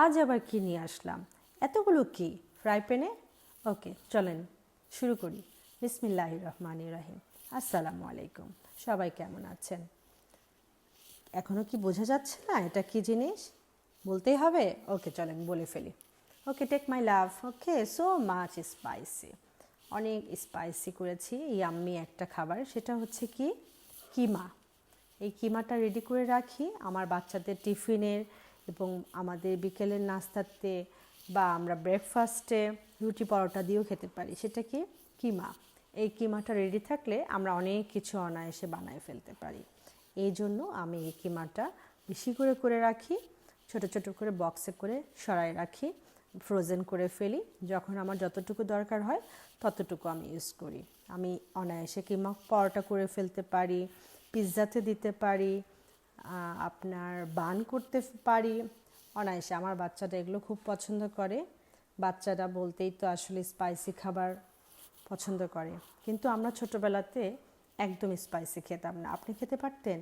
আজ আবার কি নিয়ে আসলাম? এতগুলো কি ফ্রাই প্যানে? ওকে, চলেন শুরু করি। বিসমিল্লাহির রহমানির রহিম। আসসালামু আলাইকুম। সবাই কেমন আছেন? এখনও কি বোঝা যাচ্ছে না এটা কি জিনিস? বলতেই হবে? ওকে, চলেন বলে ফেলি। Okay, take my love. Okay, so much spicy. অনেক স্পাইসি করেছি ইয়াম্মি একটা খাবার, সেটা হচ্ছে কি কিমা। এই কিমাটা রেডি করে রাখি আমার বাচ্চাদের টিফিনের এবং আমাদের বিকেলের নাস্তাতে বা আমরা ব্রেকফাস্টে রুটি পরোটা দিয়েও খেতে পারি। সেটা কি কিমা। এই কিমাটা রেডি থাকলে আমরা অনেক কিছু অনায়াসে বানায় ফেলতে পারি। এই জন্য আমি এই কিমাটা বেশি করে করে রাখি, ছোট ছোট করে বক্সে করে সরাই রাখি, ফ্রোজেন করে ফেলি। যখন আমার যতটুকু দরকার হয় ততটুকু আমি ইউজ করি। আমি অনায়াসে কিমা পরোটা করে ফেলতে পারি, পিৎজাতে দিতে পারি, আপনার বান করতে পারি অনায়াসে। আমার বাচ্চারা এগুলো খুব পছন্দ করে। বাচ্চারা বলতেই তো আসলে স্পাইসি খাবার পছন্দ করে, কিন্তু আমরা ছোটোবেলাতে একদম স্পাইসি খেতাম না। আপনি খেতে পারতেন?